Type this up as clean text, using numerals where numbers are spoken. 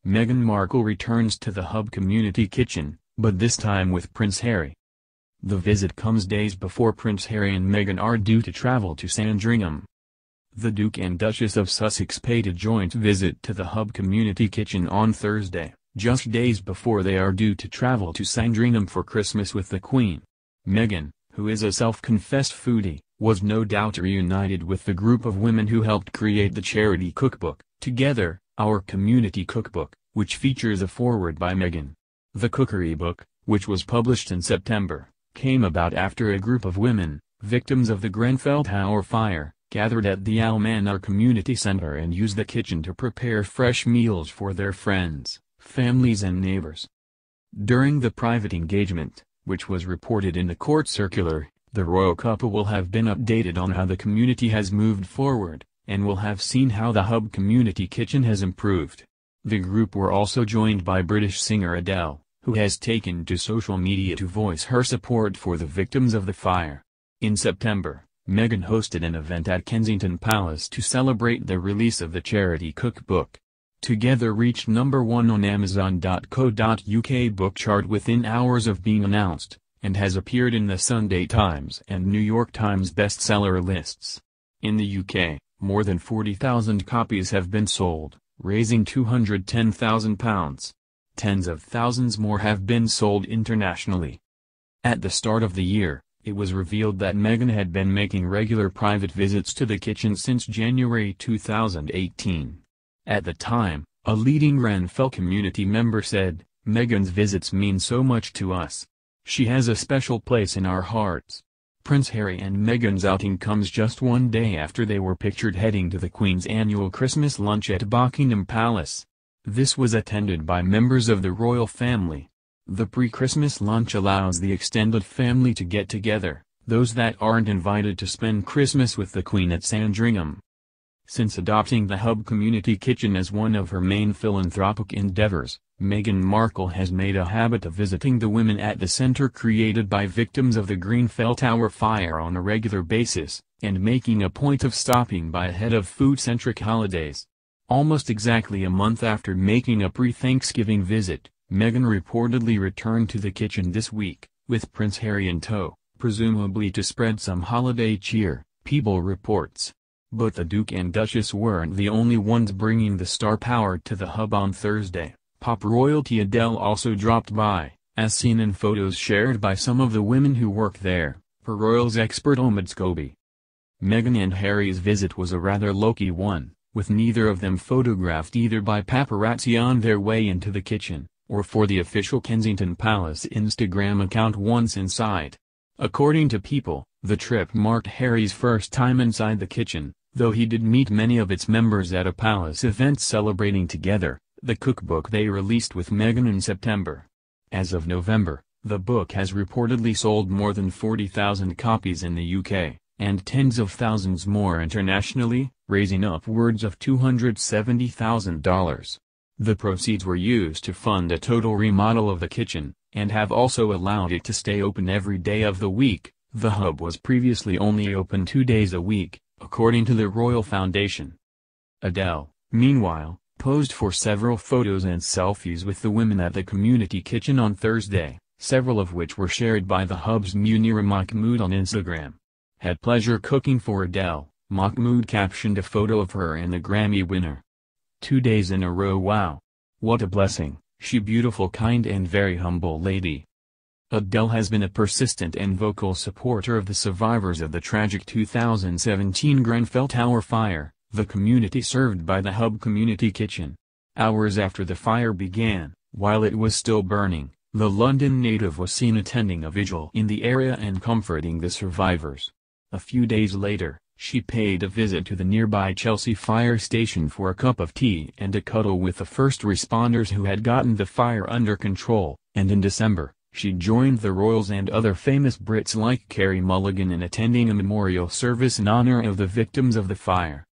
Meghan Markle returns to the Hubb Community Kitchen, but this time with Prince Harry. The visit comes days before Prince Harry and Meghan are due to travel to Sandringham. The Duke and Duchess of Sussex paid a joint visit to the Hubb Community Kitchen on Thursday, just days before they are due to travel to Sandringham for Christmas with the Queen. Meghan, who is a self-confessed foodie, was no doubt reunited with the group of women who helped create the charity cookbook, Together, Our Community Cookbook, which features a foreword by Meghan. The cookery book, which was published in September, came about after a group of women, victims of the Grenfell Tower fire, gathered at the Al Manar Community Center and used the kitchen to prepare fresh meals for their friends, families and neighbors. During the private engagement, which was reported in the court circular, the royal couple will have been updated on how the community has moved forward, and will have seen how the Hubb Community Kitchen has improved. The group were also joined by British singer Adele, who has taken to social media to voice her support for the victims of the fire. In September, Meghan hosted an event at Kensington Palace to celebrate the release of the charity cookbook. Together reached #1 on Amazon.co.uk book chart within hours of being announced, and has appeared in the Sunday Times and New York Times bestseller lists. In the UK, more than 40,000 copies have been sold, raising £210,000. Tens of thousands more have been sold internationally. At the start of the year, it was revealed that Meghan had been making regular private visits to the kitchen since January 2018. At the time, a leading Grenfell community member said, "Meghan's visits mean so much to us. She has a special place in our hearts." Prince Harry and Meghan's outing comes just one day after they were pictured heading to the Queen's annual Christmas lunch at Buckingham Palace. This was attended by members of the royal family. The pre-Christmas lunch allows the extended family to get together, those that aren't invited to spend Christmas with the Queen at Sandringham. Since adopting the Hubb Community Kitchen as one of her main philanthropic endeavors, Meghan Markle has made a habit of visiting the women at the center created by victims of the Grenfell Tower fire on a regular basis, and making a point of stopping by ahead of food-centric holidays. Almost exactly a month after making a pre-Thanksgiving visit, Meghan reportedly returned to the kitchen this week, with Prince Harry in tow, presumably to spread some holiday cheer, People reports. But the Duke and Duchess weren't the only ones bringing the star power to the Hubb on Thursday. Pop royalty Adele also dropped by, as seen in photos shared by some of the women who work there, per royals expert Omid Scobie. Meghan and Harry's visit was a rather low-key one, with neither of them photographed either by paparazzi on their way into the kitchen, or for the official Kensington Palace Instagram account once inside. According to People, the trip marked Harry's first time inside the kitchen, though he did meet many of its members at a palace event celebrating Together, the cookbook they released with Meghan in September. As of November, the book has reportedly sold more than 40,000 copies in the UK, and tens of thousands more internationally, raising upwards of $270,000. The proceeds were used to fund a total remodel of the kitchen, and have also allowed it to stay open every day of the week. The Hubb was previously only open 2 days a week, according to the Royal Foundation. Adele, meanwhile, posed for several photos and selfies with the women at the community kitchen on Thursday, several of which were shared by the Hubb's Munira Mahmood on Instagram. "Had pleasure cooking for Adele," Mahmood captioned a photo of her and the Grammy winner. 2 days in a row. Wow. What a blessing, she beautiful, kind and very humble lady. Adele has been a persistent and vocal supporter of the survivors of the tragic 2017 Grenfell Tower fire, the community served by the Hubb Community Kitchen. Hours after the fire began, while it was still burning, the London native was seen attending a vigil in the area and comforting the survivors. A few days later, she paid a visit to the nearby Chelsea fire station for a cup of tea and a cuddle with the first responders who had gotten the fire under control, and in December, she joined the royals and other famous Brits like Carey Mulligan in attending a memorial service in honor of the victims of the fire.